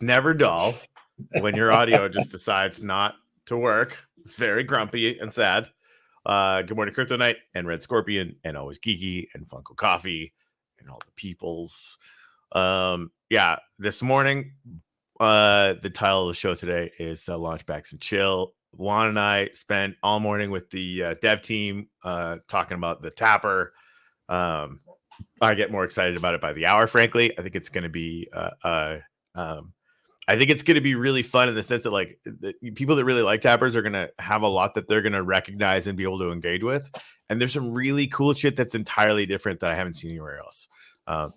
It's never dull when your audio just decides not to work. It's very grumpy and sad. Good morning, Kryptonite and Red Scorpion and Always Geeky and Funko Coffee and all the peoples. This morning, the title of the show today is LaunchBAGZ Chill. Juan and I spent all morning with the dev team talking about the Tapper. I get more excited about it by the hour, frankly. I think it's going to be really fun in the sense that like the people that really like Tappers are going to have a lot that they're going to recognize and be able to engage with. And there's some really cool shit that's entirely different that I haven't seen anywhere else.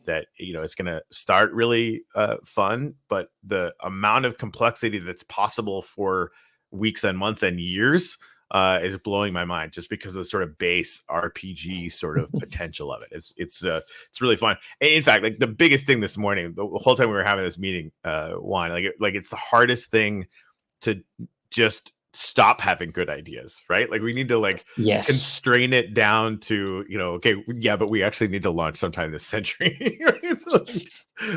That, it's going to start really fun, but the amount of complexity that's possible for weeks and months and years is blowing my mind, just because of the sort of base RPG sort of potential of it. It's really fun. In fact, like the biggest thing this morning, the whole time we were having this meeting, Juan, it's the hardest thing to just stop having good ideas, right? Like we need to constrain it down to, but we actually need to launch sometime this century. Right?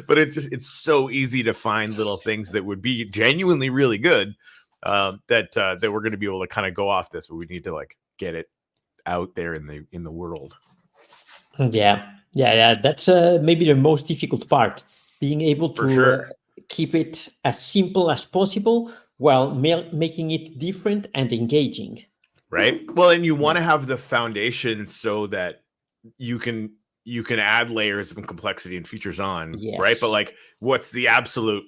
But it's so easy to find little things that would be genuinely really good. That we're going to be able to kind of go off this, but we need to get it out there in the world. Yeah. That's maybe the most difficult part, being able to keep it as simple as possible while making it different and engaging. Right. Well, and you want to have the foundation so that you can add layers of complexity and features on, right? But what's the absolute,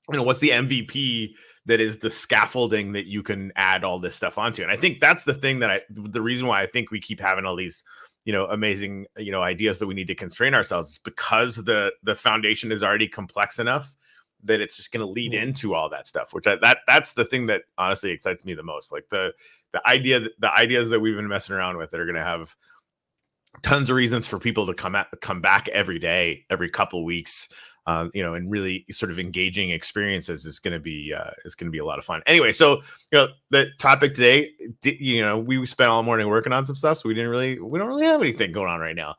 what's the MVP that is the scaffolding that you can add all this stuff onto? And I think that's the thing the reason why I think we keep having all these, amazing, ideas that we need to constrain ourselves is because the foundation is already complex enough that it's just going to lead into all that stuff, which that's the thing that honestly excites me the most. Like the ideas that we've been messing around with that are going to have tons of reasons for people to come back every day, every couple of weeks, and really sort of engaging experiences is going to be a lot of fun. Anyway, so the topic today, we spent all morning working on some stuff, so we don't really have anything going on right now.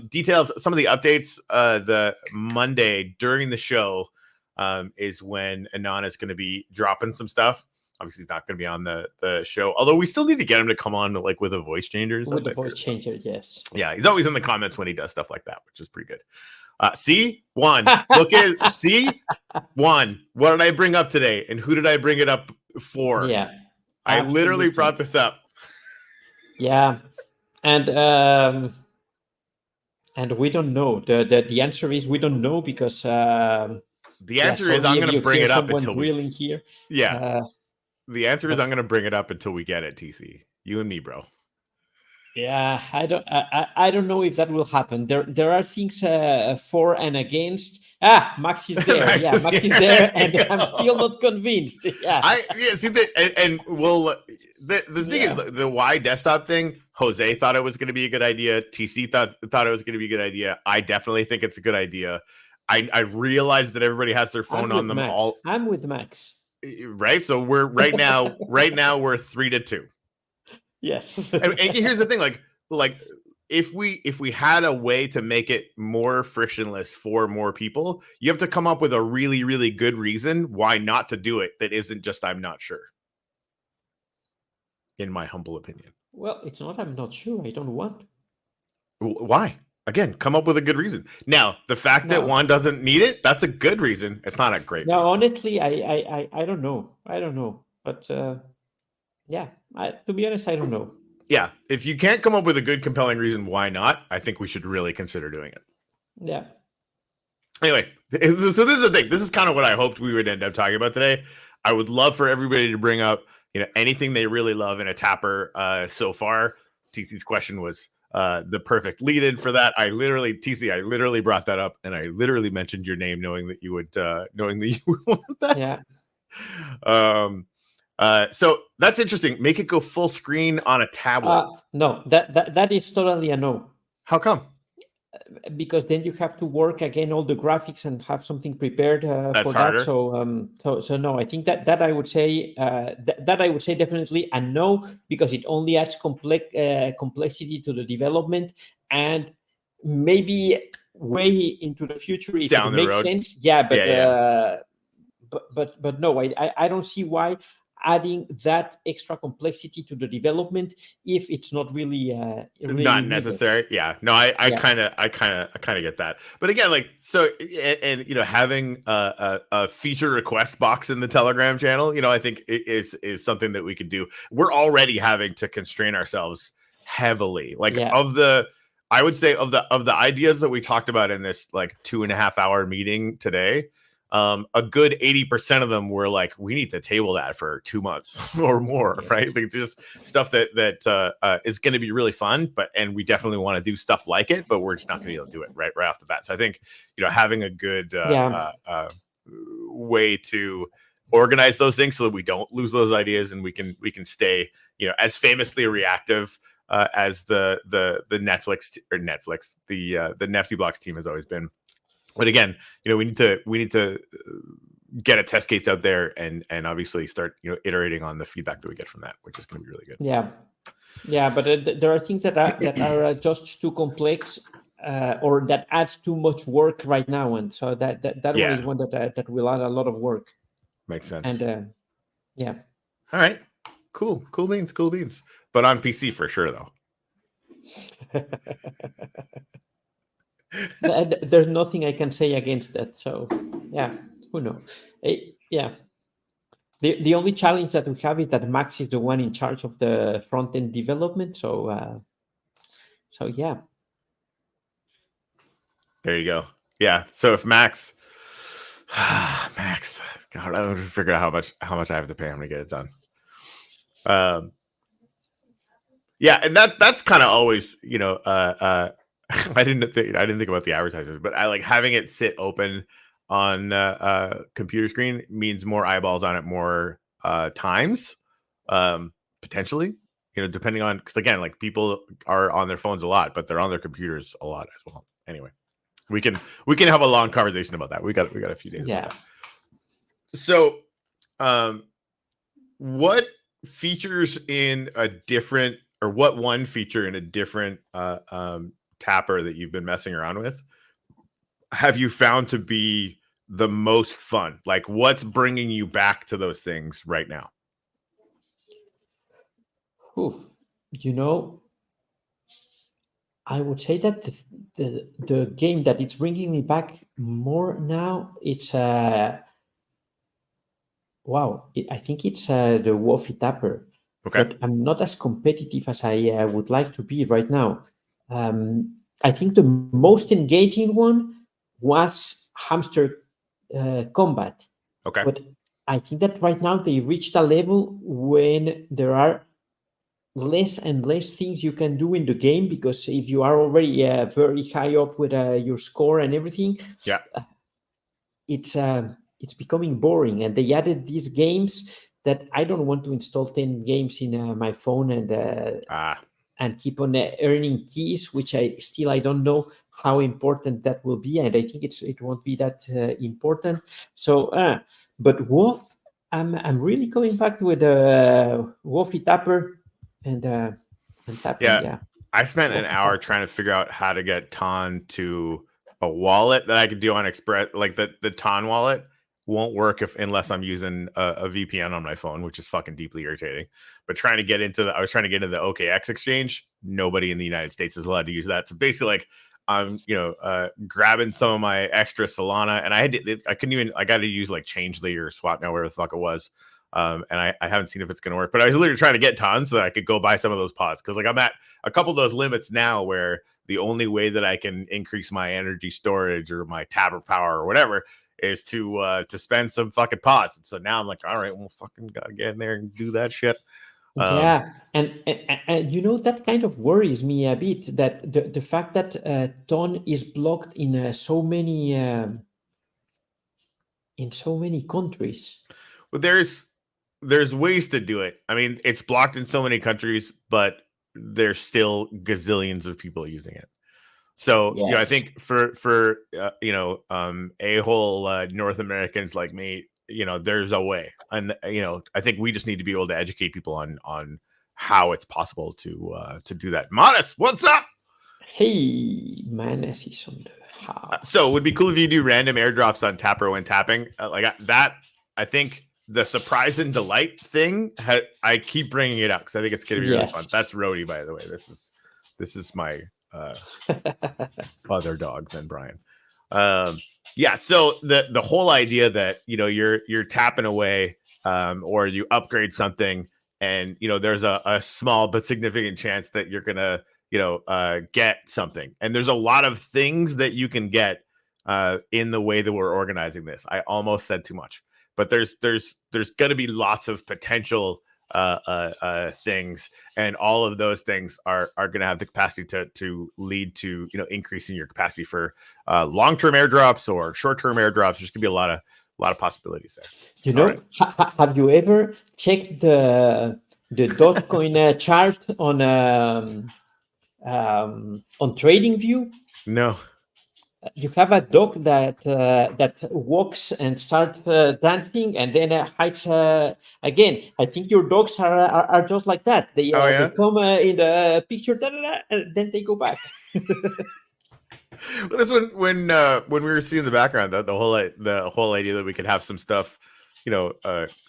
Details, some of the updates, the Monday during the show is when Anon is going to be dropping some stuff. Obviously, he's not going to be on the show, although we still need to get him to come on with a voice changer. With a voice changer, yes. Yeah, he's always in the comments when he does stuff like that, which is pretty good. See, Juan, look at Juan. What did I bring up today, and who did I bring it up for? Yeah, I literally brought this up. Yeah, and we don't know. The answer is we don't know because the answer is I'm going to bring it up until we here. Yeah. The answer is I'm going to bring it up until we get it, TC. You and me, bro. Yeah, I don't know if that will happen. There are things for and against. Max is there. Max is there, and I'm still not convinced. Yeah. See that, and well, the thing is the Y desktop thing. Jose thought it was going to be a good idea. TC thought it was going to be a good idea. I definitely think it's a good idea. I realized that everybody has their phone on them. I'm with Max. Right. So we're right now we're 3-2. Yes. and here's the thing, if we had a way to make it more frictionless for more people, you have to come up with a really, really good reason why not to do it. That isn't just, I'm not sure. In my humble opinion. Well, it's not, I'm not sure. I don't want. Why? Again, come up with a good reason. Now, the fact that Juan doesn't need it, that's a good reason. It's not a great reason. Honestly, I don't know. But to be honest, I don't know. Yeah, if you can't come up with a good, compelling reason why not, I think we should really consider doing it. Yeah. Anyway, so this is the thing. This is kind of what I hoped we would end up talking about today. I would love for everybody to bring up, anything they really love in a Tapper so far. TC's question was the perfect lead-in for that. I literally brought that up, and I literally mentioned your name, knowing that you would want that. Yeah. So that's interesting. Make it go full screen on a tablet. No, that is totally a no. How come? Because then you have to work again all the graphics and have something prepared for harder. That. So no, I think that I would say definitely a no, because it only adds complexity to the development, and maybe way into the future if it makes sense. Yeah, but but no, I don't see why adding that extra complexity to the development if it's not really not necessary. Needed. Yeah, no, I kind of get that. But again, like, so, and you know, having a feature request box in the Telegram channel, you know, I think is something that we could do. We're already having to constrain ourselves heavily, like I would say of the ideas that we talked about in this like 2.5 hour meeting today. A good 80% of them were like, we need to table that for 2 months or more, right? Like just stuff that is going to be really fun, and we definitely want to do stuff like it, but we're just not going to be able to do it right off the bat. So I think, you know, having a good way to organize those things so that we don't lose those ideas and we can stay, you know, as famously reactive as the Netflix, the Nifty Blocks team has always been. But again, you know, we need to get a test case out there and obviously start, you know, iterating on the feedback that we get from that, which is going to be really good. Yeah, but there are things that are just too complex or that adds too much work right now, and so that one is one that will add a lot of work. Makes sense. And yeah. All right. Cool beans. But on PC for sure, though. There's nothing I can say against that. So yeah, who knows? Yeah. The only challenge that we have is that Max is the one in charge of the front end development. So yeah. There you go. Yeah. So if Max, God, I don't figure out how much I have to pay him to get it done. Yeah, and that's kind of always, you know, I didn't think about the advertisers, but I like having it sit open on computer screen means more eyeballs on it more times, potentially, you know, depending on, because again, like people are on their phones a lot, but they're on their computers a lot as well. Anyway, we can have a long conversation about that. We got a few days. Yeah. So, what features in a different, or what one feature in a different tapper that you've been messing around with have you found to be the most fun? Like, what's bringing you back to those things right now? You know, I would say that the game that it's bringing me back more now, it's I think it's the Woffy Tapper. Okay. But I'm not as competitive as I would like to be right now. I think the most engaging one was Hamster Combat. Okay. But I think that right now they reached a level when there are less and less things you can do in the game, because if you are already very high up with your score and everything, it's becoming boring. And they added these games that I don't want to install 10 games in my phone and keep on earning keys, which I don't know how important that will be, and I think it won't be that important. So, but Wolf, I'm really coming back with Wolfy Tapper and tapping. Yeah, I spent an hour trying to figure out how to get Ton to a wallet that I could do on Express, like the Ton wallet. Won't work unless I'm using a VPN on my phone, which is fucking deeply irritating. But I was trying to get into the OKX exchange. Nobody in the United States is allowed to use that. So basically, like, I'm grabbing some of my extra Solana, and I got to use like Changely or Swap now, whatever the fuck it was. And I haven't seen if it's going to work, but I was literally trying to get tons so that I could go buy some of those pods. Cause like I'm at a couple of those limits now where the only way that I can increase my energy storage or my Tapper power or whatever is to spend some fucking pods. And so now I'm like, all right, well, fucking gotta get in there and do that shit. Yeah, and you know, that kind of worries me a bit, that the fact that Ton is blocked in so many countries. Well, there's ways to do it. I mean, it's blocked in so many countries, but there's still gazillions of people using it. So, yes. You know, I think for a-hole North Americans like me, you know, there's a way. And, you know, I think we just need to be able to educate people on how it's possible to do that. Manus, what's up? Hey, Manus is on the house. So it would be cool if you do random airdrops on Tapper when tapping. Like that I think the surprise and delight thing, I keep bringing it up because I think it's going to be really fun. That's Rhodey, by the way. This is my other dog than Brian. Yeah. So the whole idea that, you know, you're tapping away, or you upgrade something, and, you know, there's a small but significant chance that you're gonna, you know, get something. And there's a lot of things that you can get in the way that we're organizing this. I almost said too much, but there's going to be lots of potential things, and all of those things are going to have the capacity to lead to, you know, increasing your capacity for long-term airdrops or short-term airdrops. There's going to be a lot of possibilities there. You know, have you ever checked the Dogecoin chart on TradingView? No. You have a dog that walks and starts dancing, and then hides again. I think your dogs are just like that. They they come in the picture, and then they go back. Well, that's when we were seeing the background, the whole idea that we could have some stuff, you know,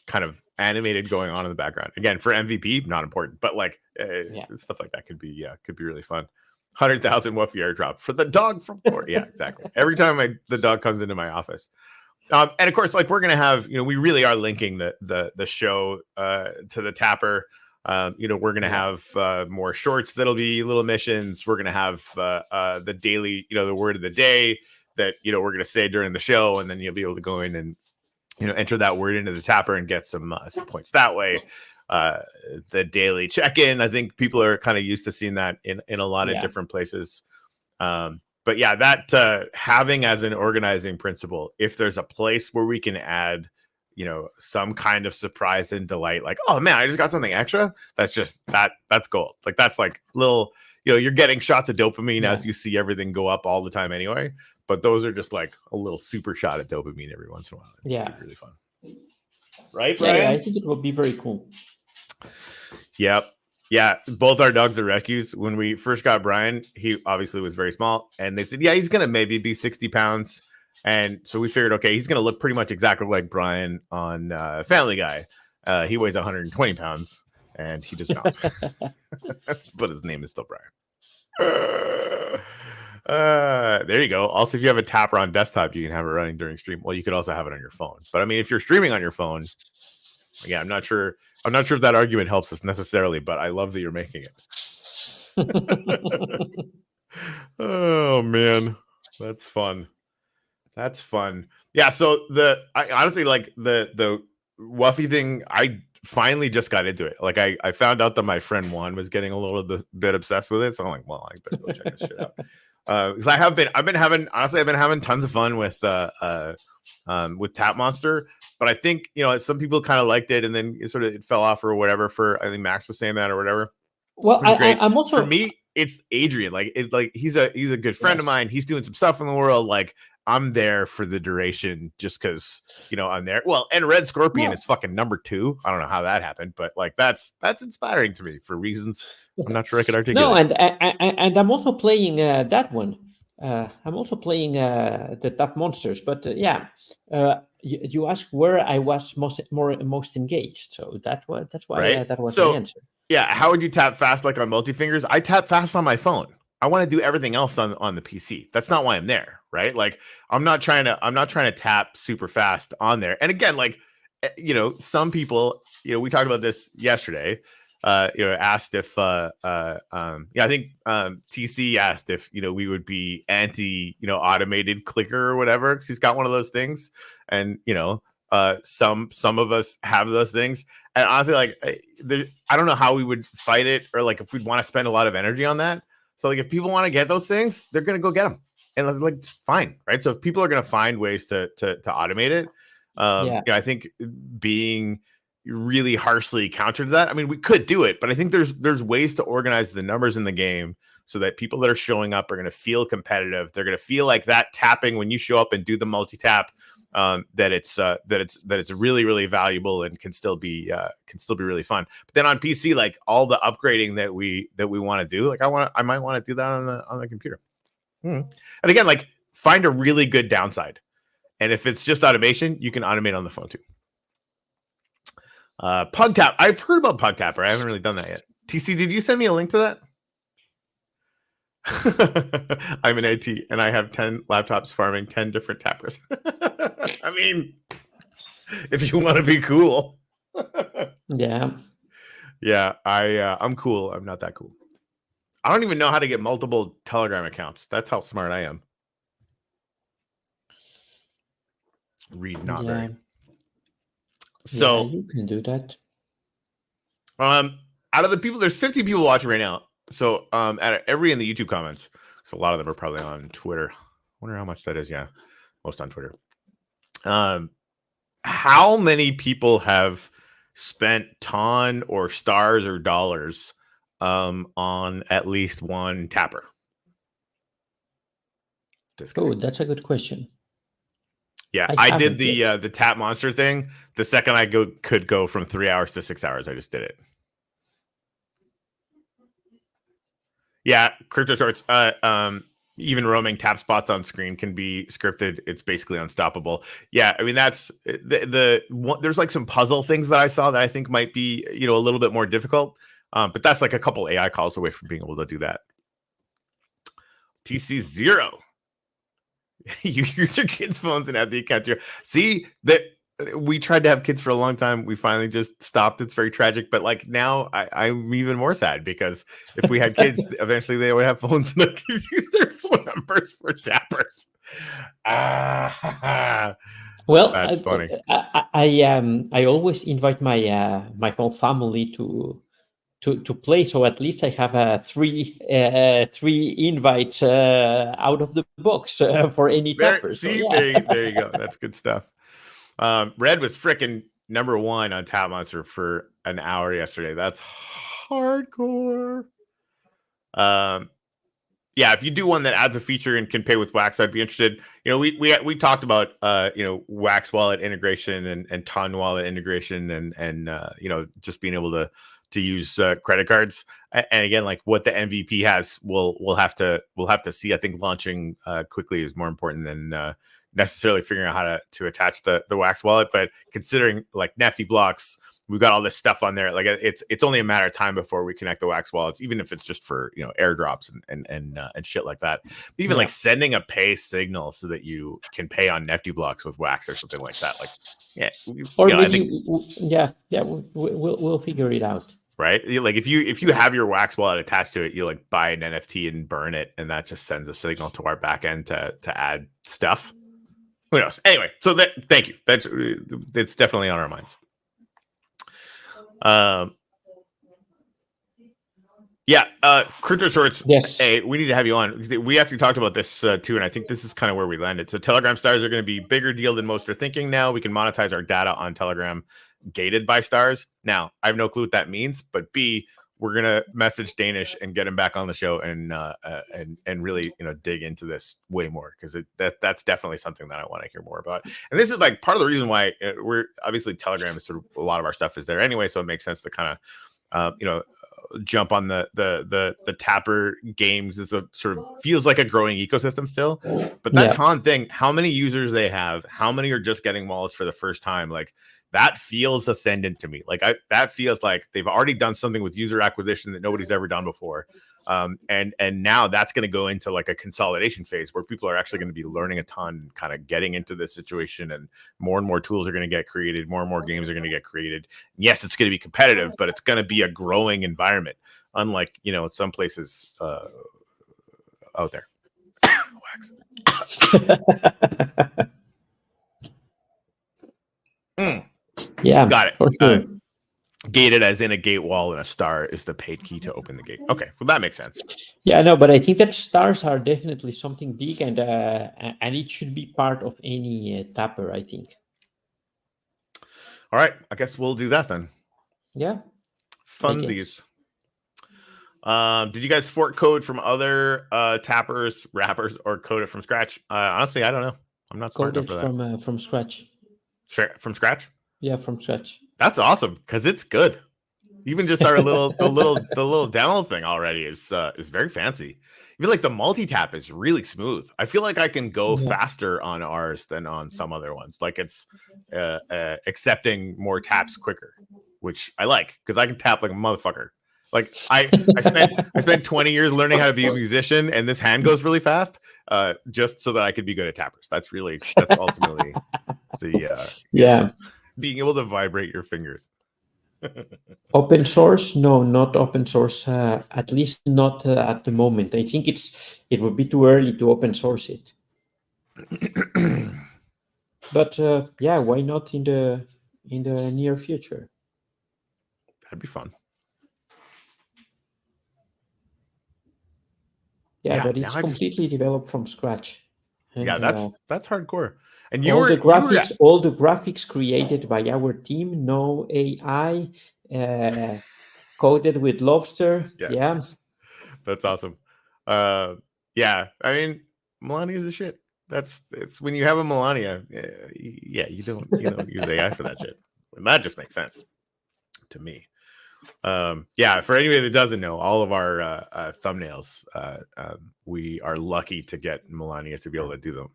kind of animated going on in the background. Again, for MVP, not important, but like stuff like that could be really fun. 100,000 Wuffy airdrop for the dog from Florida. Yeah, exactly. Every time the dog comes into my office. And of course, like, we're going to have, you know, we really are linking the show to the Tapper. You know, we're going to have more shorts that'll be little missions. We're going to have the daily, you know, the word of the day that, you know, we're going to say during the show, and then you'll be able to go in and, you know, enter that word into the Tapper and get some points that way. The daily check-in, I think people are kind of used to seeing that in a lot of different places. But yeah, that having as an organizing principle, if there's a place where we can add, you know, some kind of surprise and delight, like, oh man, I just got something extra, that's just that's gold. Like, that's like little, you know, you're getting shots of dopamine as you see everything go up all the time anyway, but those are just like a little super shot of dopamine every once in a while. It's really fun, right, Brian? Yeah, I think it would be very cool. Yep. Yeah, both our dogs are rescues. When we first got Brian, he obviously was very small, and they said, yeah, he's gonna maybe be 60 pounds. And so we figured, okay, he's gonna look pretty much exactly like Brian on Family Guy. He weighs 120 pounds, and he does not. But his name is still Brian. There you go. Also, if you have a Tapper on desktop, you can have it running during stream. Well, you could also have it on your phone. But I mean, if you're streaming on your phone, yeah, I'm not sure if that argument helps us necessarily, but I love that you're making it. Oh man, that's fun. That's fun. Yeah. So I honestly, like, the Wuffy thing, I finally just got into it. Like, I found out that my friend Juan was getting a little bit obsessed with it, so I'm like, well, I better go check this shit out. Because I've been having tons of fun with Tap Monster, but I think, you know, some people kind of liked it, and then it fell off or whatever. For, I think Max was saying that or whatever. Well, I'm also, for me, it's Adrian. Like, he's a good friend of mine. He's doing some stuff in the world. Like, I'm there for the duration just because, you know, I'm there. Well, and Red Scorpion is fucking number 2. I don't know how that happened, but like, that's inspiring to me for reasons I'm not sure I could articulate. No, and I'm also playing that one. I'm also playing the Tap Monsters, but you asked where I was most engaged, so that's why that was the answer. Yeah, how would you tap fast, like on multi-fingers? I tap fast on my phone. I want to do everything else on the PC. That's not why I'm there, right? Like, I'm not trying to tap super fast on there. And again, like, you know, some people, you know, we talked about this yesterday. You know, asked if I think TC asked if, you know, we would be anti, you know, automated clicker or whatever, because he's got one of those things, and, you know, some of us have those things, and honestly, like, I don't know how we would fight it, or like if we'd want to spend a lot of energy on that. So like, if people want to get those things, they're gonna go get them, and it's like, it's fine, right? So if people are gonna find ways to automate it, you know, I think being really harshly counter to that, I mean, we could do it, but I think there's ways to organize the numbers in the game so that people that are showing up are going to feel competitive. They're going to feel like that tapping when you show up and do the multi-tap, that it's really, really valuable and can still be really fun. But then on PC, like, all the upgrading that we want to do, like, I might want to do that on the computer. And again, like, find a really good downside, and if it's just automation, you can automate on the phone too. PugTap. I've heard about PugTapper. I haven't really done that yet. TC, did you send me a link to that? I'm in IT and I have 10 laptops farming 10 different tappers. I mean, if you want to be cool. Yeah. Yeah, I'm cool. I'm not that cool. I don't even know how to get multiple Telegram accounts. That's how smart I am. Read not very. So yeah, you can do that. Out of the people, there's 50 people watching right now. So out of every in the YouTube comments, so a lot of them are probably on Twitter. I wonder how much that is. Yeah, most on Twitter. How many people have spent ton or stars or dollars on at least one tapper? Oh, that's a good question. Yeah, I did the tap monster thing. The second I could go from 3 hours to 6 hours, I just did it. Yeah, crypto shorts. Even roaming tap spots on screen can be scripted. It's basically unstoppable. Yeah, I mean that's there's like some puzzle things that I saw that I think might be a little bit more difficult. But that's like a couple AI calls away from being able to do that. TC0. You use your kids' phones and add the account here. See that we tried to have kids for a long time. We finally just stopped. It's very tragic. But like now I'm even more sad because if we had kids, eventually they would have phones and they could use their phone numbers for tappers. Well, that's funny. I always invite my my whole family to play, so at least I have three invites out of the box for any tappers. See, so, yeah. there you go. That's good stuff. Red was freaking #1 on Tap Monster for an hour yesterday. That's hardcore. Yeah, if you do one that adds a feature and can pay with Wax, I'd be interested. We talked about Wax wallet integration and Ton wallet integration and just being able to use credit cards. And again, like what the MVP has, we'll have to see. I think launching quickly is more important than necessarily figuring out how to attach the Wax wallet. But considering like Nifty blocks, we've got all this stuff on there. Like it's only a matter of time before we connect the Wax wallets, even if it's just for airdrops and shit like that. But even like sending a pay signal so that you can pay on Nifty blocks with Wax or something like that. Like we'll figure it out. Right, like if you have your Wax wallet attached to it, you like buy an NFT and burn it, and that just sends a signal to our backend to add stuff. Who knows? Anyway, so thank you. It's definitely on our minds. Crypto shorts. Yes. Hey, we need to have you on. We actually talked about this too, and I think this is kind of where we landed. So Telegram stars are going to be bigger deal than most are thinking now. We can monetize our data on Telegram gated by stars. Now, I have no clue what that means, but B, we're gonna message Danish and get him back on the show and really dig into this way more, because that's definitely something that I want to hear more about. And this is like part of the reason why we're obviously Telegram is sort of a lot of our stuff is there anyway, so it makes sense to kind of jump on the tapper games. Is a sort of feels like a growing ecosystem still, but that Ton thing, how many users they have, how many are just getting wallets for the first time, like that feels ascendant to me. Like that feels like they've already done something with user acquisition that nobody's ever done before. And now that's going to go into like a consolidation phase where people are actually going to be learning a ton, kind of getting into this situation, and more tools are going to get created. More and more games are going to get created. And yes, it's going to be competitive, but it's going to be a growing environment. Unlike, some places out there. Yeah, got it. For sure. Gated as in a gate wall, and a star is the paid key to open the gate. Okay, well that makes sense. Yeah, no, but I think that stars are definitely something big, and it should be part of any tapper, I think. All right, I guess we'll do that then. Yeah. Funsies. Did you guys fork code from other tappers, wrappers, or code it from scratch? Honestly, I don't know. I'm not smart enough for that. From scratch. From scratch? Yeah, from scratch. That's awesome, because it's good. Even just our the little demo thing already is very fancy. Even like the multi-tap is really smooth. I feel like I can go faster on ours than on some other ones. Like it's accepting more taps quicker. which I like because I can tap like a motherfucker. Like I spent 20 years learning how to be a musician, and this hand goes really fast, just so that I could be good at tappers. That's ultimately the being able to vibrate your fingers. Open source? No, not open source. At least not at the moment. I think it would be too early to open source it. But yeah, why not in the near future? That'd be fun. Yeah, but it's completely developed from scratch. And, yeah, that's hardcore. And all the graphics created by our team, no AI, coded with Lobster. Yes. Yeah, that's awesome. Yeah, I mean, Melania is a shit. It's when you have a Melania, you don't use AI for that shit. And that just makes sense to me. Yeah, for anybody that doesn't know, all of our thumbnails, we are lucky to get Melania to be able to do them.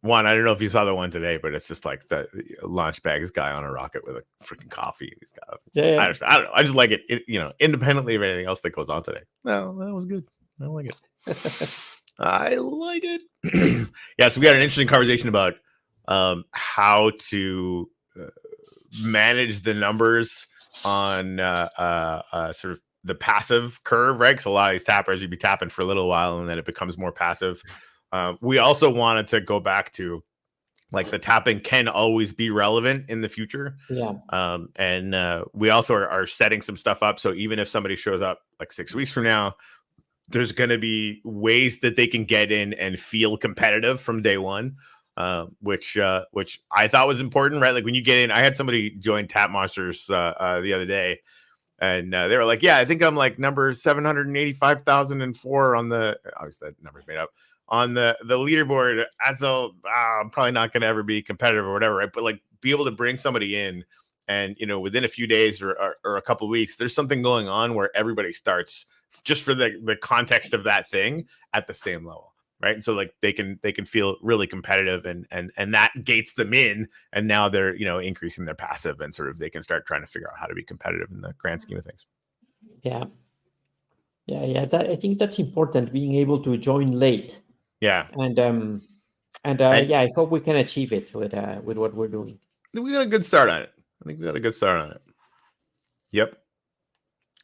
One, I don't know if you saw the one today, but it's just like the LaunchBAGZ guy on a rocket with a freaking coffee. He's got. Yeah. I don't know. I just like it. Independently of anything else that goes on today. No, that was good. I like it. I like it. Yeah. So we had an interesting conversation about how to manage the numbers on sort of the passive curve, right? Because a lot of these tappers, you'd be tapping for a little while and then it becomes more passive. We also wanted to go back to like the tapping can always be relevant in the future. Yeah. And we also are setting some stuff up. So even if somebody shows up like 6 weeks from now, there's going to be ways that they can get in and feel competitive from day one, which I thought was important, right? Like when you get in, I had somebody join Tap Monsters the other day. And they were like, yeah, I think I'm like number 785,004 on the, obviously that number's made up, on the leaderboard. As though I'm probably not going to ever be competitive or whatever, right? But like be able to bring somebody in and, within a few days or a couple of weeks, there's something going on where everybody starts just for the context of that thing at the same level. Right. And so like they can feel really competitive and that gates them in. And now they're, increasing their passive and sort of they can start trying to figure out how to be competitive in the grand scheme of things. Yeah. Yeah. I think that's important, being able to join late. Yeah. And yeah, I hope we can achieve it with what we're doing. We got a good start on it. I think we got a good start on it. Yep.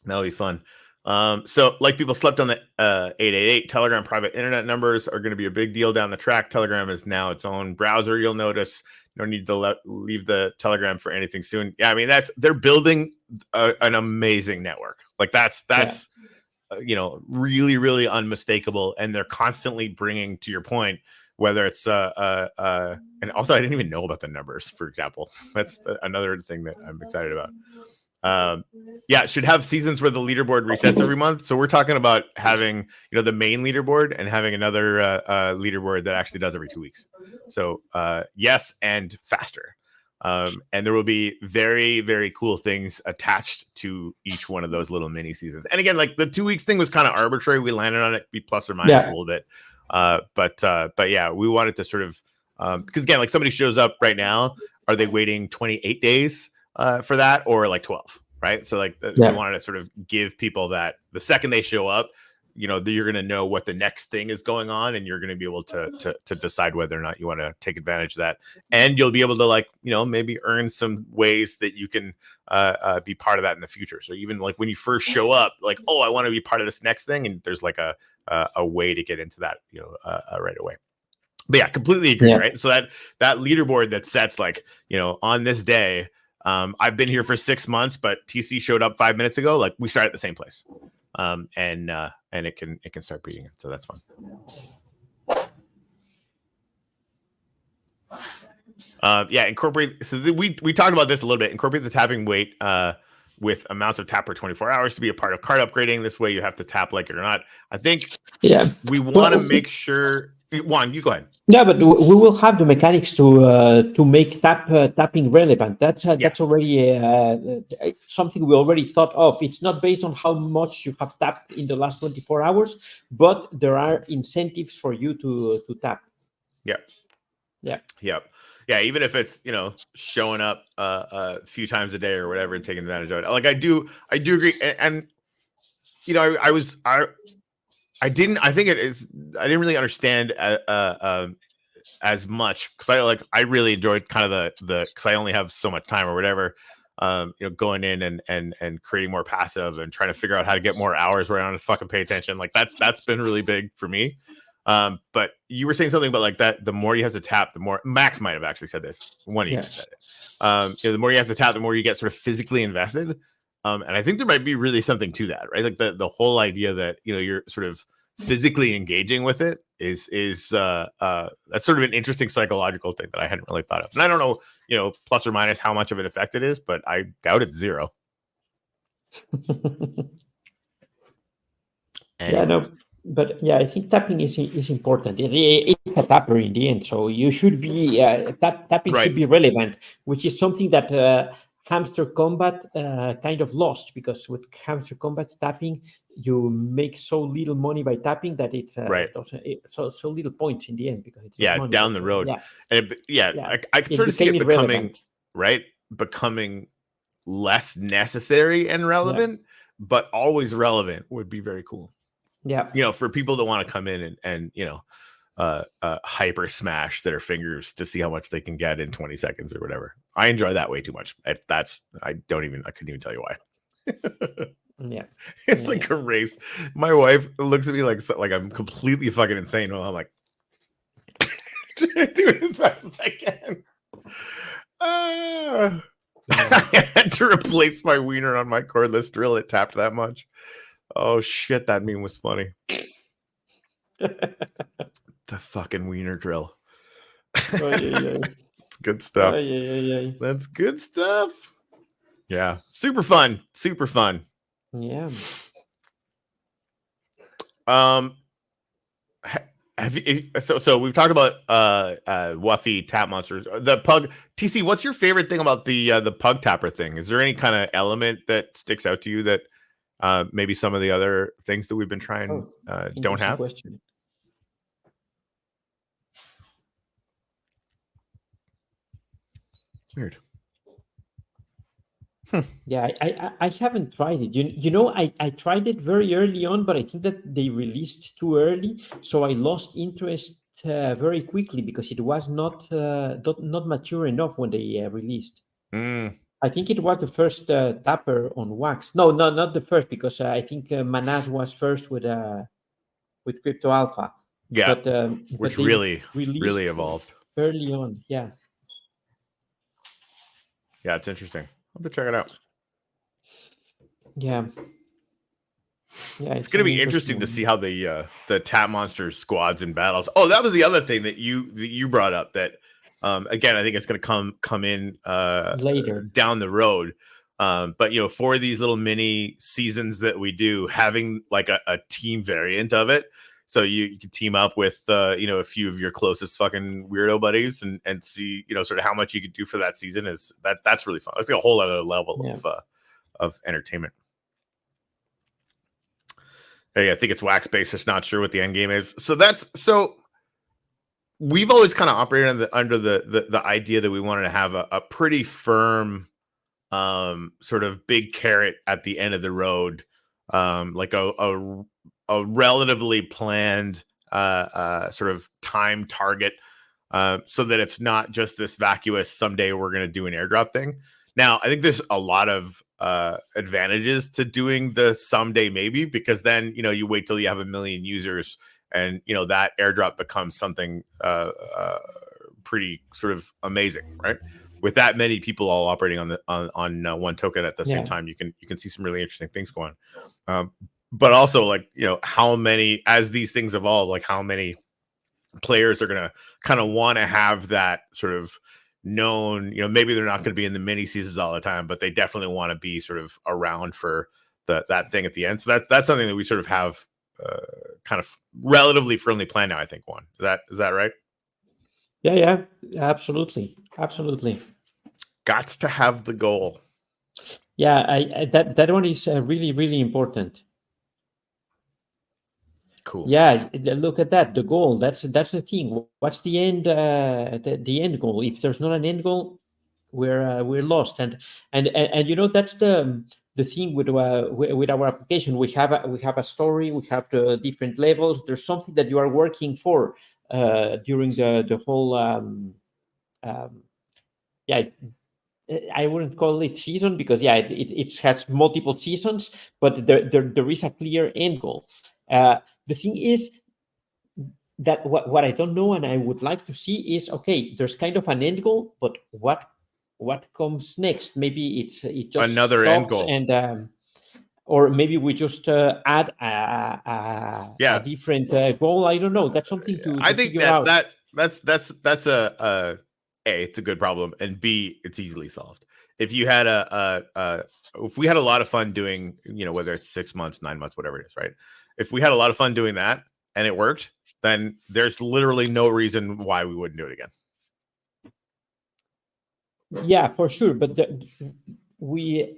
That'll be fun. So like people slept on the 888 Telegram private internet numbers are going to be a big deal down the track. Telegram is now its own browser. You'll notice no need to leave the Telegram for anything soon. Yeah. I mean, they're building an amazing network. Like that's really, really unmistakable. And they're constantly bringing, to your point, whether it's and also I didn't even know about the numbers, for example. That's another thing that I'm excited about. Yeah, it should have seasons where the leaderboard resets every month. So we're talking about having, the main leaderboard and having another leaderboard that actually does every 2 weeks. So yes, and faster. And there will be very, very cool things attached to each one of those little mini seasons. And again, like the 2 weeks thing was kind of arbitrary. We landed on it, be plus or minus a little bit. But yeah, we wanted to sort of because again, like somebody shows up right now, are they waiting 28 days for that or like 12, right? So like we wanted to sort of give people that the second they show up, you're going to know what the next thing is going on, and you're going to be able to decide whether or not you want to take advantage of that. And you'll be able to like, maybe earn some ways that you can be part of that in the future. So even like when you first show up, like, oh, I want to be part of this next thing, and there's like a way to get into that, right away. But yeah, completely agree, right? So that leaderboard that sets like, on this day, I've been here for 6 months, but TC showed up 5 minutes ago. Like we start at the same place, and it can start beating it. So that's fun. Yeah, incorporate. So we talked about this a little bit. Incorporate the tapping weight with amounts of tap per 24 hours to be a part of card upgrading. This way, you have to tap like it or not. I think. Yeah, we want to make sure. Juan, you go ahead. Yeah, but we will have the mechanics to make tapping relevant. That's already something we already thought of. It's not based on how much you have tapped in the last 24 hours, but there are incentives for you to tap. Yeah. Yeah, even if it's showing up a few times a day or whatever and taking advantage of it. Like I do agree, and I didn't really understand as much because I really enjoyed kind of the because I only have so much time or whatever. Going in and creating more passive and trying to figure out how to get more hours where I don't have to fucking pay attention. Like that's been really big for me. But you were saying something about like that. The more you have to tap, the more Max might have actually said this. One of you said it. The more you have to tap, the more you get sort of physically invested. And I think there might be really something to that, right? Like the whole idea that you're sort of physically engaging with it is that's sort of an interesting psychological thing that I hadn't really thought of. And I don't know, plus or minus how much of an effect it is, but I doubt it's zero. But I think tapping is important. It's a tapper in the end, so you should be tapping should be relevant, which is something that Hamster Combat kind of lost, because with Hamster Combat tapping, you make so little money by tapping that it so little point in the end, because it's money, down the road. I could sort of see it becoming less necessary and relevant, but always relevant would be very cool. For people that want to come in and hyper smash their fingers to see how much they can get in 20 seconds or whatever. I enjoy that way too much. I couldn't even tell you why. It's like a race. My wife looks at me like I'm completely fucking insane. Well, I'm like trying to do it as fast as I can. I had to replace my wiener on my cordless drill. It tapped that much. Oh shit, that meme was funny. The fucking wiener drill. It's good stuff. That's good stuff. Yeah, super fun. Yeah. Have you, so we've talked about Wuffy tap monsters. The pug TC. What's your favorite thing about the pug tapper thing? Is there any kind of element that sticks out to you that maybe some of the other things that we've been trying don't have? Question. Weird. Yeah, I haven't tried it. I tried it very early on, but I think that they released too early, so I lost interest very quickly, because it was not mature enough when they released. I think it was the first tapper on wax. No, not the first, because I think Manaz was first with Crypto Alpha. Yeah, which really evolved early on. Yeah, it's interesting. I'll have to check it out. Yeah, it's going to be interesting to see how the tap monster squads and battles. Oh, that was the other thing that you brought up. That again, I think it's going to come in later down the road. But for these little mini seasons that we do, having like a team variant of it, so you can team up with a few of your closest fucking weirdo buddies and see sort of how much you could do for that season. That's really fun. It's like a whole other level of entertainment. I think it's wax-based, just not sure what the end game is. So we've always kind of operated under the idea that we wanted to have a pretty firm sort of big carrot at the end of the road, like a relatively planned sort of time target, so that it's not just this vacuous someday we're going to do an airdrop thing. Now, I think there's a lot of advantages to doing the someday maybe, because then you wait till you have 1 million users and that airdrop becomes something pretty sort of amazing, right? With that many people all operating on one token at the same time, you can see some really interesting things going on. But also, like, how many, as these things evolve, like how many players are going to kind of want to have that sort of known, maybe they're not going to be in the mini seasons all the time, but they definitely want to be sort of around for that thing at the end. So that's something that we sort of have kind of relatively firmly planned now, I think. Is that right? Yeah, absolutely. Got to have the goal. Yeah, that one is really, really important. Cool. Yeah, look at that. The goal. That's the thing. What's the end? The end goal. If there's not an end goal, we're lost. And that's the thing with our application. We have a story. We have the different levels. There's something that you are working for during the whole. Yeah. I wouldn't call it season because it has multiple seasons, but there is a clear end goal. The thing is that what I don't know and I would like to see is, okay, there's kind of an end goal, but what comes next? Maybe it just another stops end goal, and or maybe we just add a different goal. I don't know. That's something to I think figure out. That's a it's a good problem, and B, it's easily solved. If you had if we had a lot of fun doing, whether it's 6 months, 9 months, whatever it is, right? If we had a lot of fun doing that and it worked, then there's literally no reason why we wouldn't do it again. Yeah, for sure. But we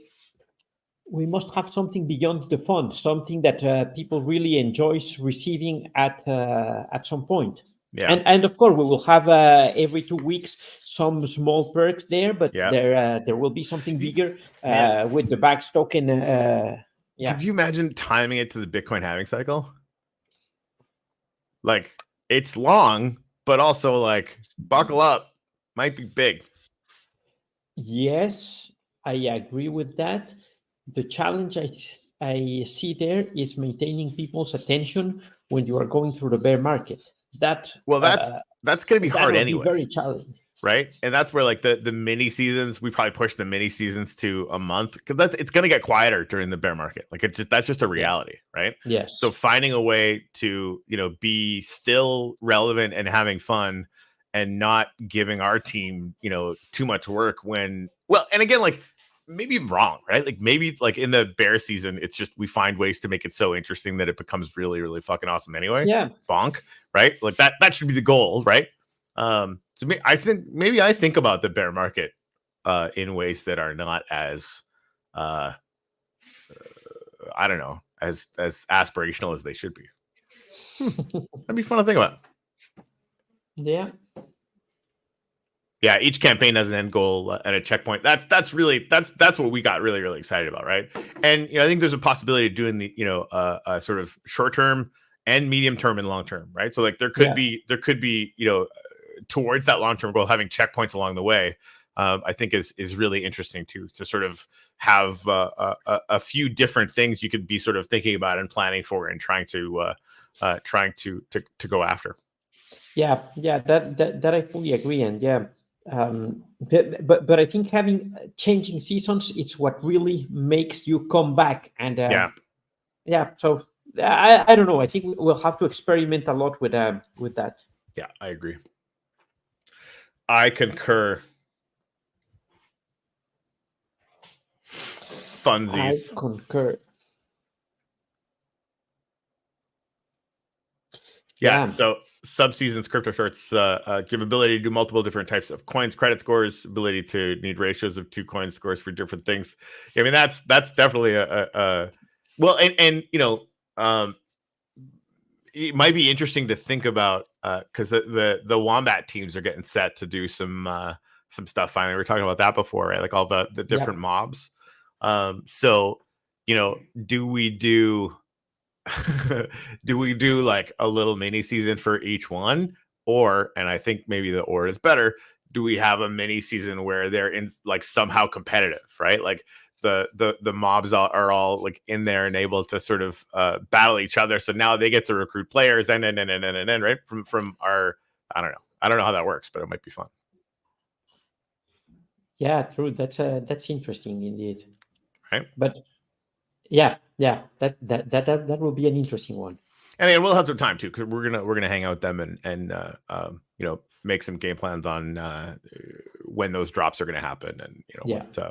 must have something beyond the fund, something that people really enjoys receiving at some point. Yeah. And of course, we will have every 2 weeks some small perks there, but there will be something bigger with the BAGZ token. Could you imagine timing it to the Bitcoin halving cycle? Like, it's long, but also like buckle up, might be big. Yes, I agree with that. The challenge I see there is maintaining people's attention when you are going through the bear market. That's going to be hard anyway. Be very challenging, right? And that's where like the mini seasons, we probably push the mini seasons to a month because it's going to get quieter during the bear market. Like that's just a reality, right? Yes. So finding a way to be still relevant and having fun, and not giving our team too much work and again, like, maybe I'm wrong, right? Like maybe like in the bear season, it's just we find ways to make it so interesting that it becomes really, really fucking awesome anyway. Yeah. Bonk, right? Like that should be the goal, right? So I think about the bear market in ways that are not as I don't know, as aspirational as they should be. That'd be fun to think about. Yeah. Yeah, each campaign has an end goal and a checkpoint. That's what we got really, really excited about, right? And I think there's a possibility of doing the sort of short term and medium term and long term, right? So like there could be towards that long term goal, having checkpoints along the way. I think is really interesting to sort of have a few different things you could be sort of thinking about and planning for and trying to go after. Yeah, that I fully agree, and but I think having changing seasons, it's what really makes you come back, and so I don't know, I think we'll have to experiment a lot with that. Yeah, I agree. I concur. Funsies. I concur. Yeah. So subseasons crypto shorts give ability to do multiple different types of coins, credit scores, ability to need ratios of 2 coin scores for different things. I mean, that's definitely a well, and it might be interesting to think about because the Wombat teams are getting set to do some stuff. Finally, we were talking about that before, right? Like all the different mobs. So do we do like a little mini season for each one, and I think maybe the is better, do we have a mini season where they're in like somehow competitive, right? Like the mobs are all like in there and able to sort of battle each other, so now they get to recruit players and right from our I don't know how that works, but it might be fun. Yeah, true. That's interesting indeed. Right. But yeah, that will be an interesting one. And then we'll have some time too, because we're gonna hang out with them and make some game plans on when those drops are gonna happen and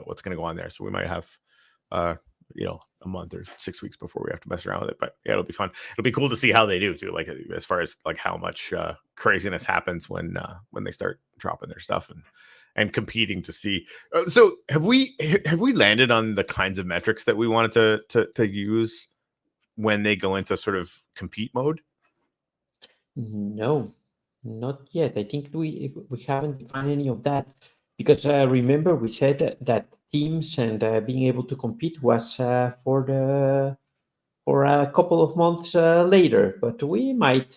what's gonna go on there. So we might have a month or 6 weeks before we have to mess around with it. But yeah, it'll be fun. It'll be cool to see how they do too, like as far as like how much craziness happens when they start dropping their stuff and competing to see. So have we landed on the kinds of metrics that we wanted to use when they go into sort of compete mode? No, not yet. I think we haven't defined any of that because remember we said that teams and being able to compete was for a couple of months later, but we might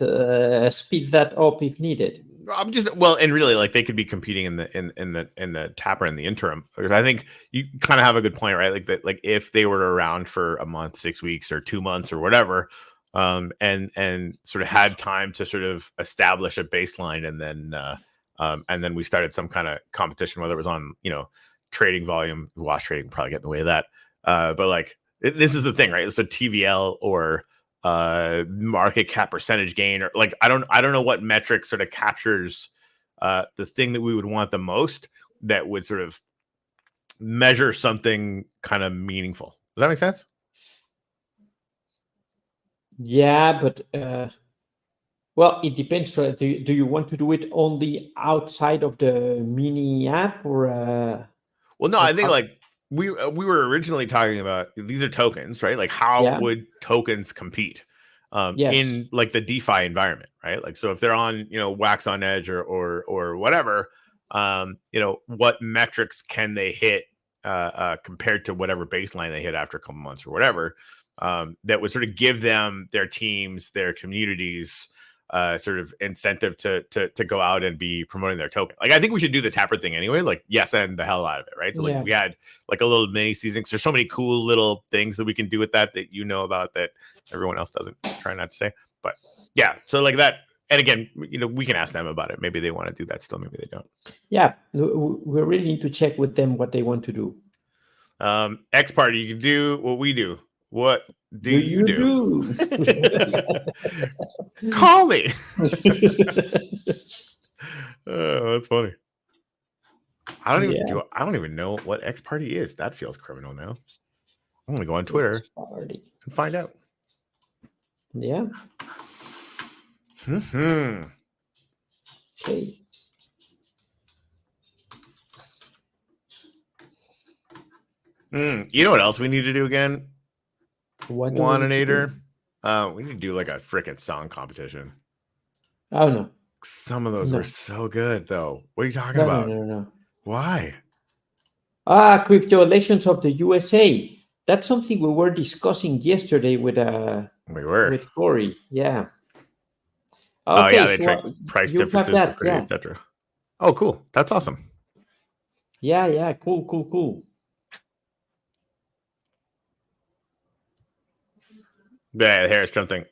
speed that up if needed. I'm just and really, like, they could be competing in the tapper in the interim, because I think you kind of have a good point, right? Like that, like if they were around for a month, 6 weeks, or 2 months, or whatever, and sort of had time to sort of establish a baseline, and then we started some kind of competition, whether it was on trading volume, wash trading probably get in the way of that, but like this is the thing, right? So TVL or market cap percentage gain, or like I don't know what metric sort of captures the thing that we would want the most, that would sort of measure something kind of meaningful. Does that make sense? Yeah, but well, it depends. Do you want to do it only outside of the mini app, or well, no, I think like we were originally talking about, these are tokens, right? Like how would tokens compete in like the DeFi environment, right? Like, so if they're on, Wax on Edge or whatever, what metrics can they hit compared to whatever baseline they hit after a couple months or whatever, that would sort of give them, their teams, their communities, sort of incentive to go out and be promoting their token. Like, I think we should do the tapper thing anyway. Like, yes, and the hell out of it, right? So like, we had like a little mini season. There's so many cool little things that we can do with that about that everyone else doesn't. Try not to say, but yeah. So like that. And again, we can ask them about it. Maybe they want to do that still. Maybe they don't. Yeah, we really need to check with them what they want to do. X Party, you can do what we do. What do you do? Call me. Oh, that's funny. I don't even know what X Party is. That feels criminal now. I'm gonna go on Twitter and find out. Yeah. Okay. You know what else we need to do again? Waninator. We need to do like a freaking song competition. Oh no. Some of those were so good, though. What are you talking about? No. Why? Crypto elections of the USA. That's something we were discussing yesterday with with Corey. Yeah. Okay, they track price differences, etc. Oh, cool. That's awesome. Yeah. Cool. Yeah, Harris Trump thing.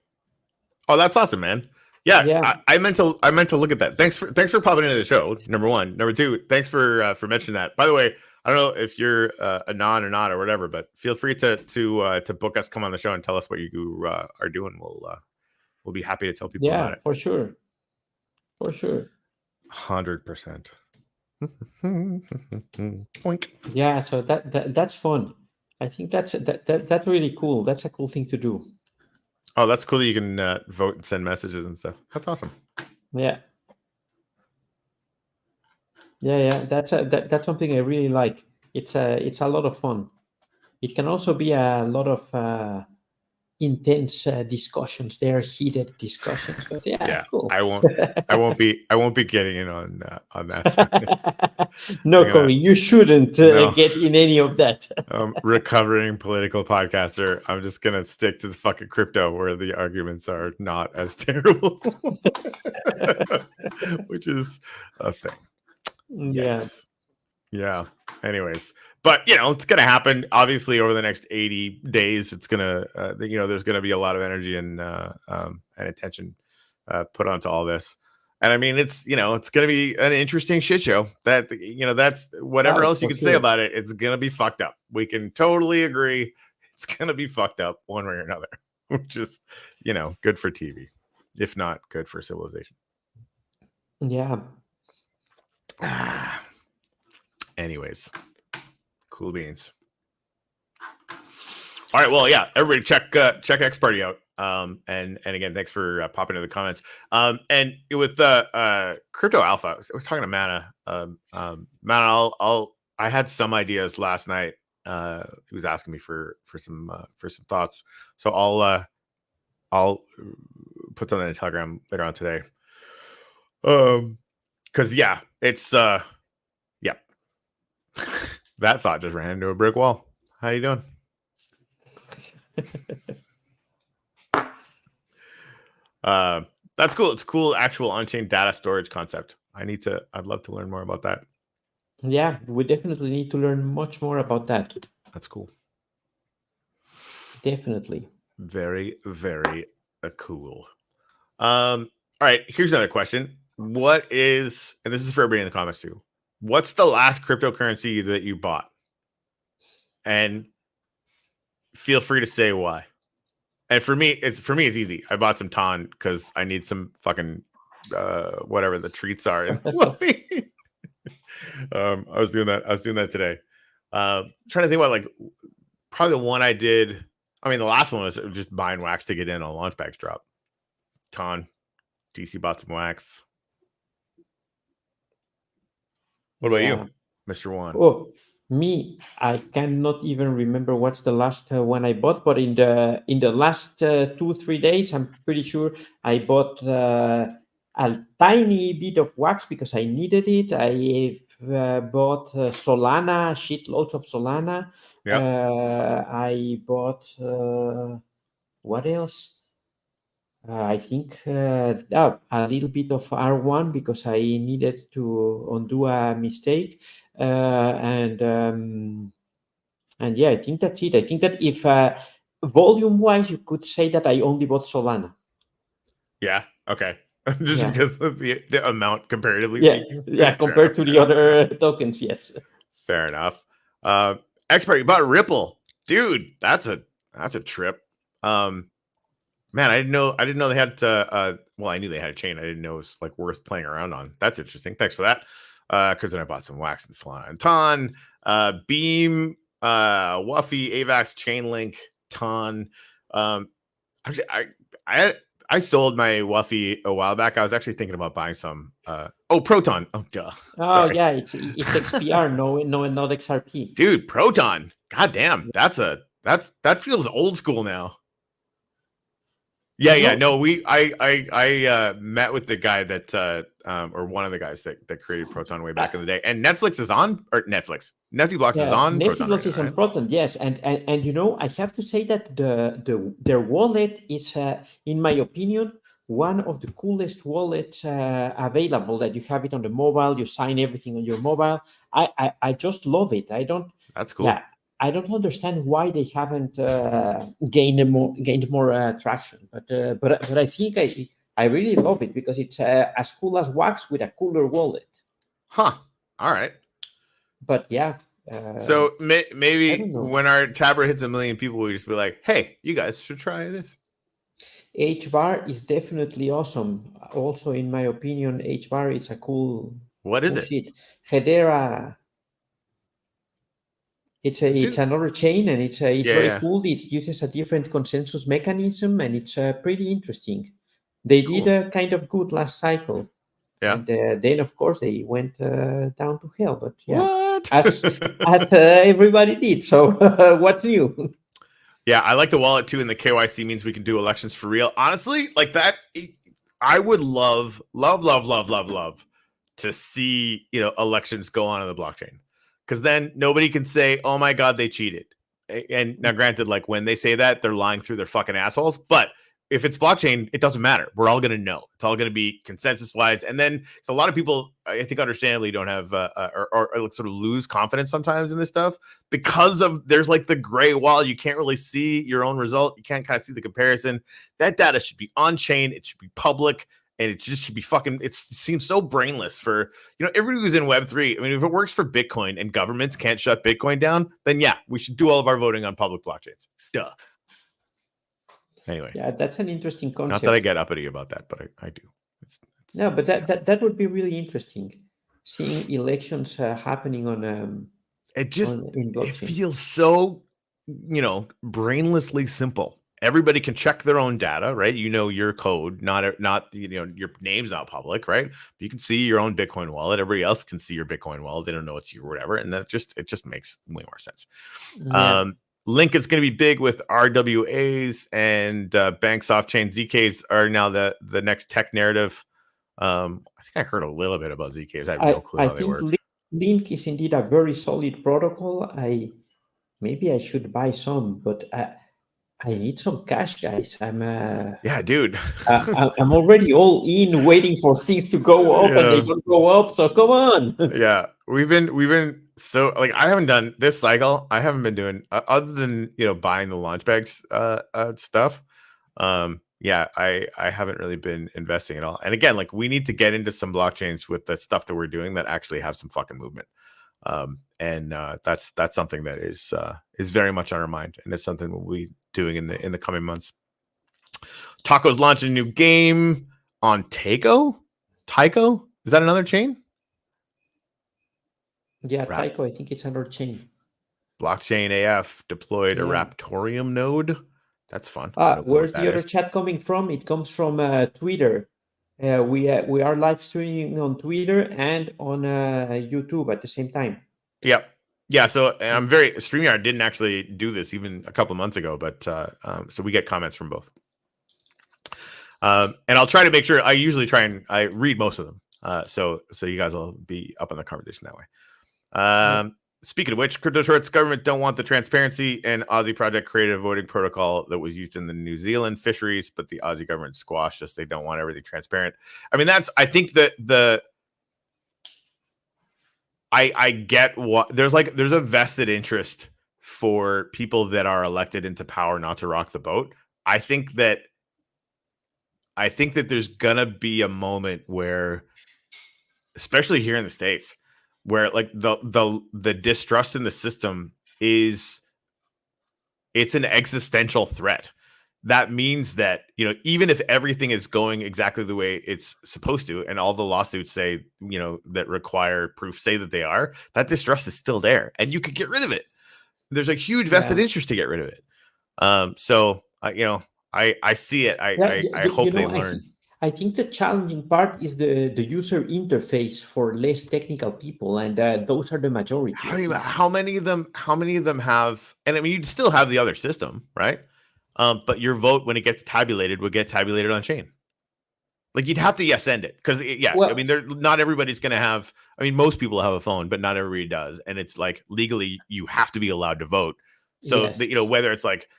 Oh, that's awesome, man. Yeah. I meant to look at that. Thanks for popping into the show. Number one. Number two, thanks for mentioning that. By the way, I don't know if you're a non or not or whatever, but feel free to book us, come on the show, and tell us what you are doing. We'll be happy to tell people about it. For sure. 100%. Poink. Yeah, so that's fun. I think that's really cool. That's a cool thing to do. Oh, that's cool that you can vote and send messages and stuff. That's awesome. Yeah. That's something I really like. It's a lot of fun. It can also be a lot of intense discussions. They are heated discussions, but cool. I won't be getting in on that. No, Corey, you shouldn't get in any of that. Recovering political podcaster. I'm just gonna stick to the fucking crypto, where the arguments are not as terrible, which is a thing. Yes. Yeah. Anyways, but it's gonna happen. Obviously, over the next 80 days, it's gonna there's gonna be a lot of energy and attention put onto all this. And I mean, it's it's gonna be an interesting shit show. That that's whatever else you can say about it. It's gonna be fucked up. We can totally agree. It's gonna be fucked up one way or another, which is good for TV, if not good for civilization. Yeah. Anyways, cool beans. All right, well, yeah, everybody check X Party out. And again, thanks for popping into the comments. And with Crypto Alpha, I was talking to Mana. Mana, I had some ideas last night. He was asking me for some thoughts, so I'll put something in the Telegram later on today. Because yeah, it's yeah. That thought just ran into a brick wall. How you doing? That's cool. It's cool actual on-chain data storage concept. I'd love to learn more about that. Yeah, we definitely need to learn much more about that. That's cool. Definitely. Very, very cool. All right, here's another question. What is, and this is for everybody in the comments too, what's the last cryptocurrency that you bought? And feel free to say why. And for me, it's easy. I bought some Ton because I need some fucking whatever the treats are in Wellbeing. I was doing that today. Trying to think about like probably the one I did. I mean, the last one was just buying wax to get in on LaunchBAGZ drop. Ton, DC bought some wax. What about you, Mr. Juan? Oh, me, I cannot even remember what's the last one I bought, but in the last 2-3 days, I'm pretty sure I bought a tiny bit of wax because I needed it. I bought Solana, shitloads of Solana. Yep. I bought what else? I think a little bit of R1 because I needed to undo a mistake, and yeah, I think that's it. I think that if volume-wise, you could say that I only bought Solana. Yeah. Okay. Just because of the amount comparatively. Yeah, compared to the other tokens, yes. Fair enough. Expert, you bought Ripple, dude. That's a trip. Man, I didn't know they had to. Well, I knew they had a chain. I didn't know it was like worth playing around on. That's interesting. Thanks for that. Because then I bought some wax and Solana and Ton, Beam, Wuffy, AVAX, Chainlink, Ton. Actually, I sold my Wuffy a while back. I was actually thinking about buying some. Proton. Oh, duh. Oh, yeah, it's XPR, no, not XRP. Dude, Proton. God damn, that feels old school now. Yeah. No, I met with the guy that or one of the guys that created Proton way back in the day. And Netflix is on, or Netflix. NFTblocks is on. NFTblocks is on Proton, yes. And I have to say that their wallet is, in my opinion, one of the coolest wallets available. That you have it on the mobile, you sign everything on your mobile. I just love it. That's cool. Yeah. I don't understand why they haven't gained more traction, but I think I really love it because it's as cool as wax with a cooler wallet. Huh. All right. But yeah. So maybe when our Tabber hits 1 million people, we just be like, "Hey, you guys should try this." HBAR is definitely awesome. Also, in my opinion, HBAR is a cool. What is it? Shit. Hedera. It's another chain, and it's very cool. It uses a different consensus mechanism, and it's pretty interesting. They did a kind of good last cycle. Yeah. And then, of course, they went down to hell. But yeah, what? as everybody did. So what's new? Yeah, I like the wallet too, and the KYC means we can do elections for real. Honestly, like that, I would love to see elections go on the blockchain. Because then nobody can say, "Oh my God, they cheated." And now, granted, like when they say that, they're lying through their fucking assholes. But if it's blockchain, it doesn't matter. We're all going to know. It's all going to be consensus-wise. And then so a lot of people, I think, understandably don't have or sort of lose confidence sometimes in this stuff because of there's like the gray wall. You can't really see your own result. You can't kind of see the comparison. That data should be on-chain. It should be public. And it just should be fucking, it seems so brainless for, everybody who's in Web3. I mean, if it works for Bitcoin and governments can't shut Bitcoin down, then yeah, we should do all of our voting on public blockchains. Duh. Anyway. Yeah, that's an interesting concept. Not that I get uppity about that, but I do. No, but that would be really interesting. Seeing elections happening on it feels so, brainlessly simple. Everybody can check their own data, right? Your code, not your name's not public, right? But you can see your own Bitcoin wallet. Everybody else can see your Bitcoin wallet. They don't know it's you or whatever, and it just makes way more sense. Yeah. Link is going to be big with RWAs, and banks off-chain ZKs are now the next tech narrative. I think I heard a little bit about ZKs. I have no clue how they work. Link is indeed a very solid protocol. Maybe I should buy some, but I need some cash, guys. Yeah, dude. I'm already all in, waiting for things to go up, and they don't go up. So come on. Yeah, we've been so like I haven't done this cycle. I haven't been doing other than buying the LaunchBAGZ stuff. Yeah, I haven't really been investing at all. And again, like we need to get into some blockchains with the stuff that we're doing that actually have some fucking movement. And that's something that is very much on our mind, and it's something we'll be doing in the coming months. Taco's launching a new game on Taiko. Is that another chain? Yeah, Taiko. I think it's another chain. Blockchain AF deployed a Raptorium node. That's fun. Where's the other chat coming from? It comes from Twitter. We are live streaming on Twitter and on YouTube at the same time. Yep. Yeah. So I'm StreamYard didn't actually do this even a couple of months ago, but so we get comments from both. And I'll try to make sure. I usually try and I read most of them. So you guys will be up on the conversation that way. Speaking of which, crypto shorts government don't want the transparency, and Aussie project created a voting protocol that was used in the New Zealand fisheries, but the Aussie government squashed us. They don't want everything transparent. I mean, I think that I get what there's a vested interest for people that are elected into power not to rock the boat. I think that there's gonna be a moment where, especially here in the States, where like the distrust in the system it's an existential threat. That means that, even if everything is going exactly the way it's supposed to, and all the lawsuits say, that require proof say that they are, that distrust is still there, and you could get rid of it. There's a huge vested interest to get rid of it. So I see it. I hope they learn. I think the challenging part is the user interface for less technical people, and those are the majority. How many of them have? And I mean, you'd still have the other system, right? But your vote, when it gets tabulated, would get tabulated on chain. Like you'd have to end it because I mean, not everybody's going to have. I mean, most people have a phone, but not everybody does, and it's like legally you have to be allowed to vote. So whether it's like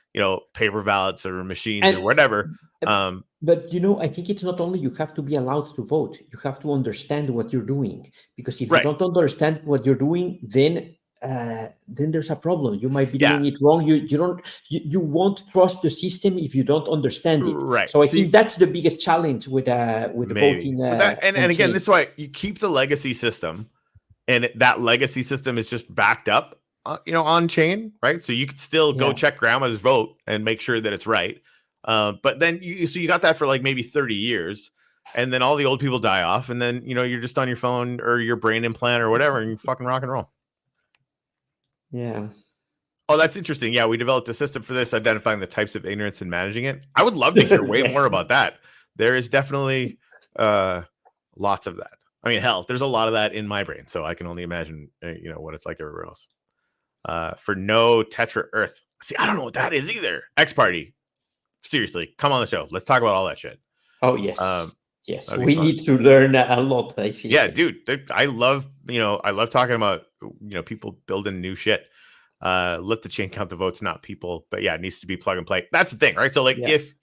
paper ballots or machines or whatever. But I think it's not only you have to be allowed to vote. You have to understand what you're doing, because if you don't understand what you're doing, then there's a problem. You might be doing it wrong. You won't trust the system if you don't understand it. Right. So I think that's the biggest challenge with voting. And again, this is why you keep the legacy system, and that legacy system is just backed up, on chain, right? So you could still go check grandma's vote and make sure that it's right. But then you got that for like maybe 30 years, and then all the old people die off, and then you're just on your phone or your brain implant or whatever, and you fucking rock and roll. Yeah. Oh, that's interesting. Yeah, we developed a system for this, identifying the types of ignorance and managing it. I would love to hear way more about that. There is definitely lots of that. I mean, hell, there's a lot of that in my brain, so I can only imagine what it's like everywhere else. For no Tetra Earth. See, I don't know what that is either. X Party. Seriously, come on the show. Let's talk about all that shit. Oh, yes. Yes, we need to learn a lot. I see. Yeah, dude. I love talking about, people building new shit. Let the chain count the votes, not people. But yeah, it needs to be plug and play. That's the thing, right? So like if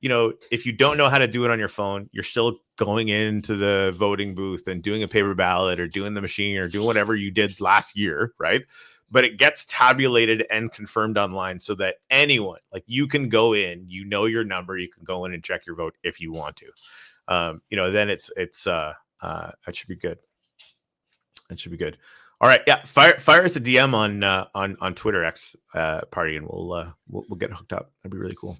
you don't know how to do it on your phone, you're still going into the voting booth and doing a paper ballot or doing the machine or doing whatever you did last year, right? But it gets tabulated and confirmed online so that anyone, like, you can go in, your number, you can go in and check your vote if you want to. Then it should be good. It should be good. All right, yeah. Fire us a DM on Twitter X Party, and we'll get hooked up. That'd be really cool.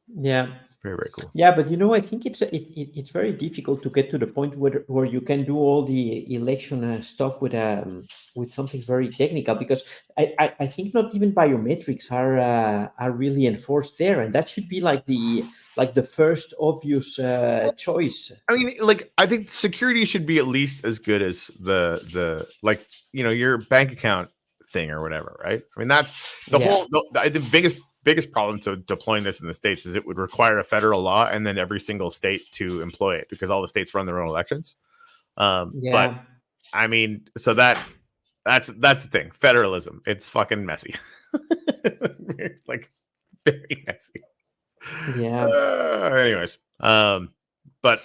Yeah. Very, very cool. Yeah, but I think it's very difficult to get to the point where you can do all the election stuff with something very technical, because I think not even biometrics are really enforced there, and that should be like the first obvious choice. I mean, like, I think security should be at least as good as the your bank account thing or whatever, right? I mean, that's the biggest problem to deploying this in the States is it would require a federal law and then every single state to employ it because all the states run their own elections. But I mean, so that's the thing. Federalism, it's fucking messy. It's like very messy. Yeah. Anyways, but but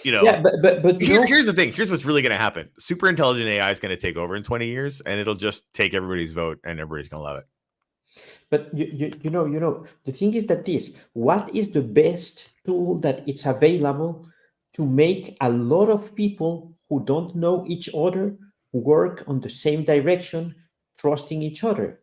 here's the thing. Here's what's really going to happen. Super intelligent AI is going to take over in 20 years, and it'll just take everybody's vote, and everybody's going to love it. But you know, the thing is that what is the best tool that it's available to make a lot of people who don't know each other work on the same direction, trusting each other?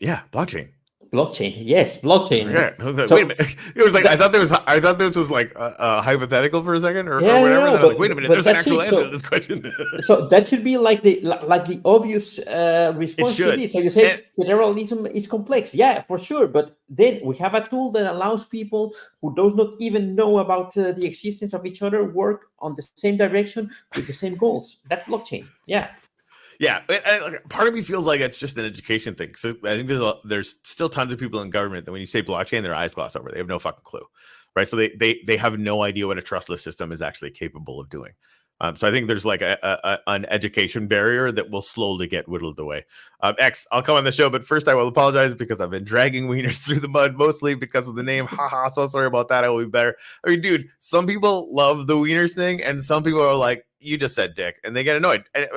Blockchain. Blockchain, yes, blockchain. Yeah. So, wait a minute. It was like I thought this was like a hypothetical for a second, or whatever. No, but, like, wait a minute, there's an actual answer to this question. So that should be like the obvious response to this. So you say federalism is complex, yeah, for sure. But then we have a tool that allows people who does not even know about the existence of each other work on the same direction with the same goals. That's blockchain. Yeah. Yeah, part of me feels like it's just an education thing. So I think there's still tons of people in government that when you say blockchain, their eyes gloss over. They have no fucking clue, right? So they have no idea what a trustless system is actually capable of doing. So I think there's like an education barrier that will slowly get whittled away. X, I'll come on the show, but first I will apologize because I've been dragging wieners through the mud, mostly because of the name. Haha, so sorry about that. I will be better. I mean, dude, some people love the wieners thing, and some people are like, you just said dick, and they get annoyed. And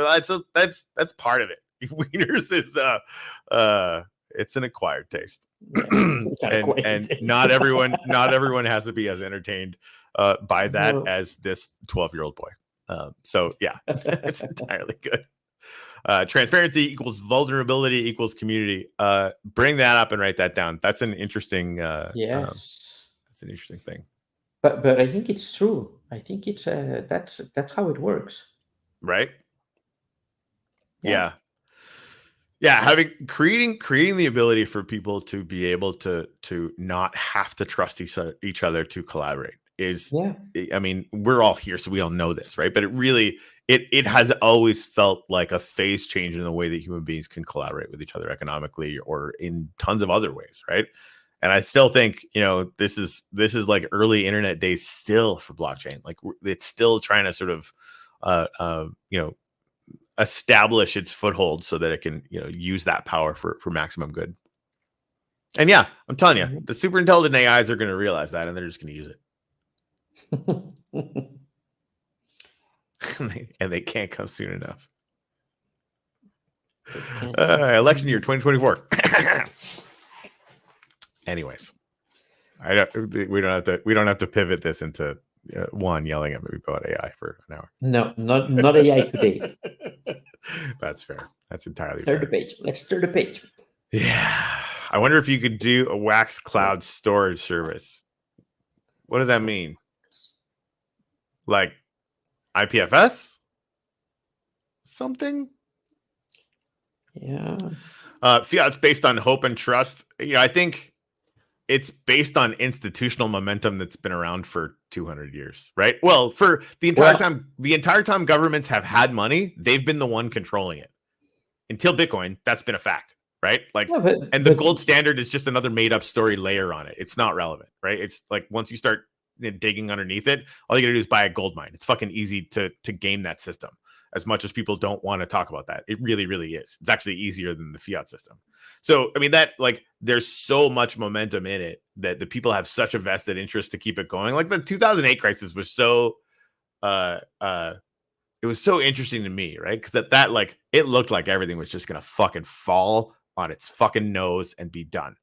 that's part of it. Wieners is it's an acquired taste. And not everyone has to be as entertained by that as this 12-year-old boy. So yeah, it's entirely good. Transparency equals vulnerability equals community. Bring that up and write that down. That's an interesting that's an interesting thing. But I think it's true. I think it's that's how it works. Right? Yeah. Creating the ability for people to be able to not have to trust each other to collaborate is, I mean, we're all here, so we all know this, right? But it really, it has always felt like a phase change in the way that human beings can collaborate with each other economically or in tons of other ways, right? And I still think, this is like early internet days still for blockchain. Like it's still trying to sort of, establish its foothold so that it can, use that power for maximum good. And yeah, I'm telling you, the super intelligent AIs are going to realize that, and they're just going to use it. And they can't come soon enough. Election year 2024. Anyways, we don't have to pivot this into Juan yelling at me about AI for an hour. No, not AI today. That's fair. That's entirely fair. Turn the page. Let's turn the page. Yeah. I wonder if you could do a Wax cloud storage service. What does that mean? Like IPFS? Something? Yeah. Fiat's based on hope and trust. I think it's based on institutional momentum that's been around for 200 years, right? Well, for the entire time governments have had money, they've been the one controlling it. Until Bitcoin, that's been a fact, right? Like, the gold standard is just another made up story layer on it. It's not relevant, right? It's like once you start digging underneath it, all you gotta do is buy a gold mine. It's fucking easy to game that system. As much as people don't want to talk about that, it really, really is. It's actually easier than the fiat system. So, I mean, there's so much momentum in it that the people have such a vested interest to keep it going. Like the 2008 crisis was so, it was so interesting to me, right? Because that like, it looked like everything was just going to fucking fall on its fucking nose and be done.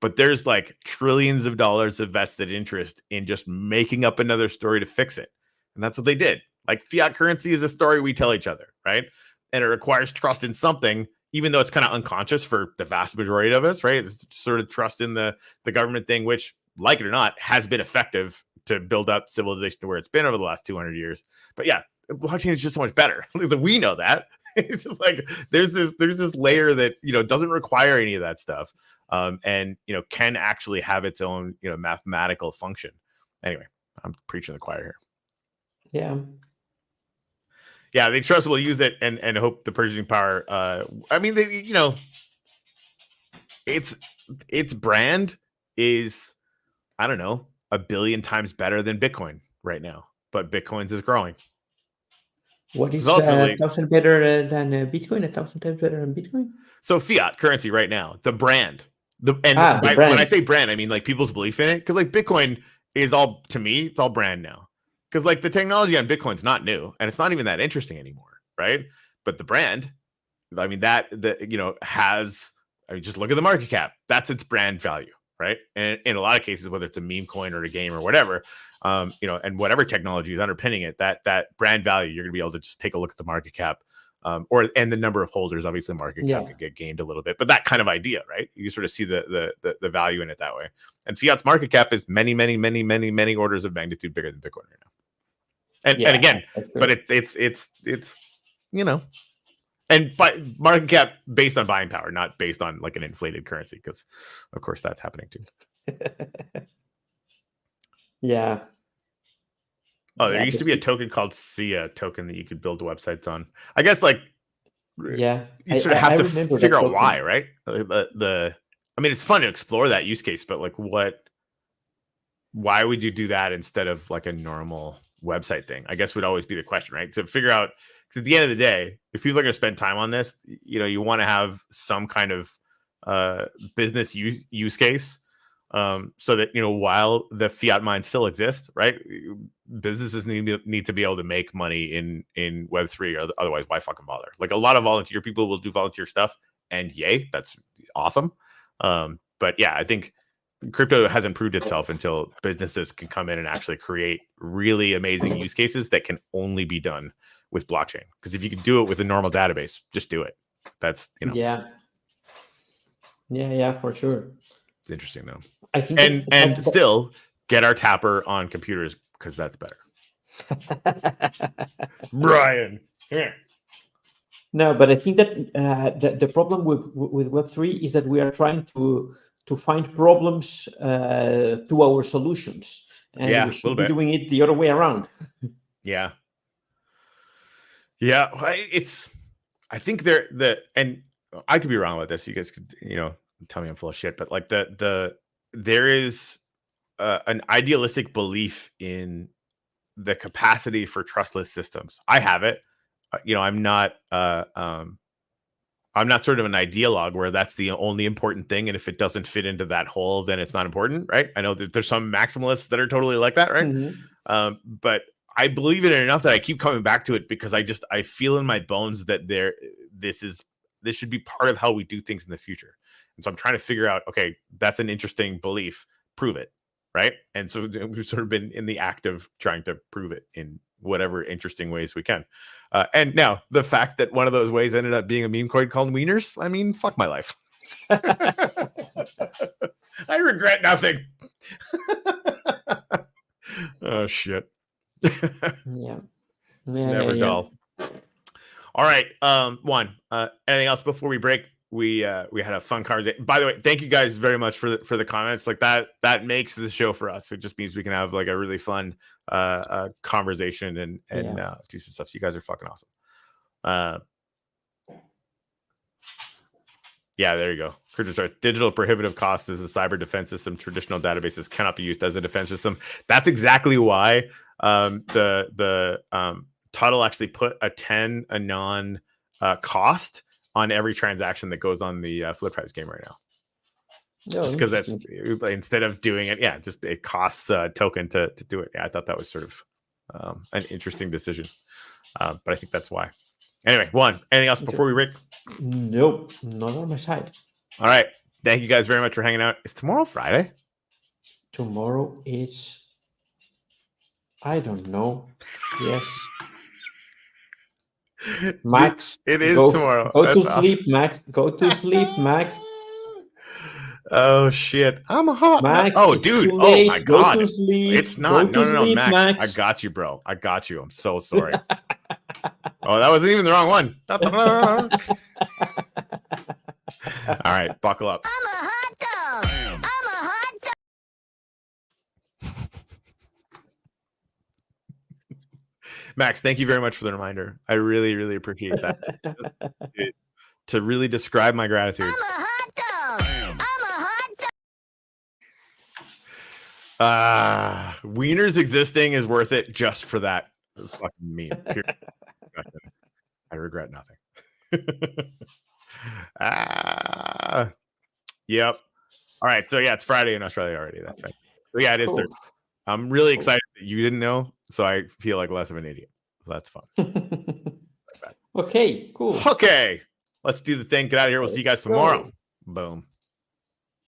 But there's like trillions of dollars of vested interest in just making up another story to fix it. And that's what they did. Like fiat currency is a story we tell each other, right? And it requires trust in something, even though it's kind of unconscious for the vast majority of us, right? It's sort of trust in the government thing, which, like it or not, has been effective to build up civilization to where it's been over the last 200 years. But yeah, blockchain is just so much better. We know that. It's just like there's this layer that doesn't require any of that stuff, and can actually have its own mathematical function. Anyway, I'm preaching the choir here. Yeah. Yeah, they trust will use it and hope the purchasing power. I mean, its brand is, I don't know, 1 billion times better than Bitcoin right now, but Bitcoin's is growing. What is 1,000 better than Bitcoin? 1,000 times better than Bitcoin? So fiat currency right now, the brand, the brand. When I say brand, I mean like people's belief in it, because like Bitcoin is all, to me, it's all brand now. Because like the technology on Bitcoin's not new, and it's not even that interesting anymore, right? But the brand, I mean, has. I mean, just look at the market cap. That's its brand value, right? And in a lot of cases, whether it's a meme coin or a game or whatever, and whatever technology is underpinning it, that brand value, you're going to be able to just take a look at the market cap, and the number of holders. Obviously, market cap could get gained a little bit, but that kind of idea, right? You sort of see the value in it that way. And fiat's market cap is many, many, many, many, many orders of magnitude bigger than Bitcoin right now. And again, but it's and market cap based on buying power, not based on like an inflated currency, because of course that's happening too. Yeah. Oh, there used to be a token called SIA token that you could build websites on. I guess like you sort of have to figure out why, right? I mean, it's fun to explore that use case, but like why would you do that instead of like a normal website thing? I guess would always be the question, right? To figure out, because at the end of the day, if people are going to spend time on this, you want to have some kind of business use case, so that while the fiat mines still exist, right? Businesses need to be able to make money in Web3, or otherwise, why fucking bother? Like a lot of volunteer people will do volunteer stuff, and yay, that's awesome. But yeah, I think crypto hasn't proved itself until businesses can come in and actually create really amazing use cases that can only be done with blockchain. Because if you can do it with a normal database, just do it. That's yeah, for sure. It's interesting though. I think and still get our Tapper on computers, because that's better. Brian, here. No, but I think that the problem with Web3 is that we are trying to find problems to our solutions, and we should be doing it the other way around. Yeah. I think and I could be wrong about this. You guys could, tell me I'm full of shit, but like there is an idealistic belief in the capacity for trustless systems. I have it. I'm not sort of an ideologue where that's the only important thing, and if it doesn't fit into that hole, then it's not important, right? I know that there's some maximalists that are totally like that, right? Mm-hmm. But I believe in it enough that I keep coming back to it, because I feel in my bones that this should be part of how we do things in the future. And so I'm trying to figure out, okay, that's an interesting belief, prove it, right? And so we've sort of been in the act of trying to prove it in whatever interesting ways we can. And now the fact that one of those ways ended up being a meme coin called Wieners, I mean, fuck my life. I regret nothing. Oh shit. Yeah. Never dull. All right. Juan, anything else before we break? We had a fun conversation. By the way, thank you guys very much for the comments. Like that makes the show for us. It just means we can have like a really fun conversation and do some stuff. So you guys are fucking awesome. Yeah, there you go. Digital prohibitive cost is a cyber defense system. Traditional databases cannot be used as a defense system. That's exactly why the Tuttle actually put a 10 anon cost on every transaction that goes on the Flip Tribes game right now. Just because that's, instead of doing it, just it costs a token to do it. Yeah, I thought that was sort of an interesting decision, but I think that's why. Anyway, Juan, anything else before we break? Nope, not on my side. All right, thank you guys very much for hanging out. Is tomorrow Friday? Tomorrow is, I don't know. Yes. Max, it is tomorrow. Go to sleep, Max. Go to sleep, Max. Oh shit! I'm hot. Max, oh, dude. Oh my god. Go to sleep. It's not. No, sleep, Max. I got you, bro. I got you. I'm so sorry. Oh, that wasn't even the wrong one. All right, buckle up. I'm a hot dog. I'm a hot dog. Max, thank you very much for the reminder. I really, really appreciate that. To really describe my gratitude. I'm a hot dog. I'm a hot dog. Wieners existing is worth it just for that fucking meme. I regret nothing. Yep. All right. So yeah, it's Friday in Australia already. That's right. So yeah, it is Thursday. I'm really excited that you didn't know, so I feel like less of an idiot. So that's fun. Okay, cool. Okay. Let's do the thing. Get out of here. We'll see you guys tomorrow. Boom.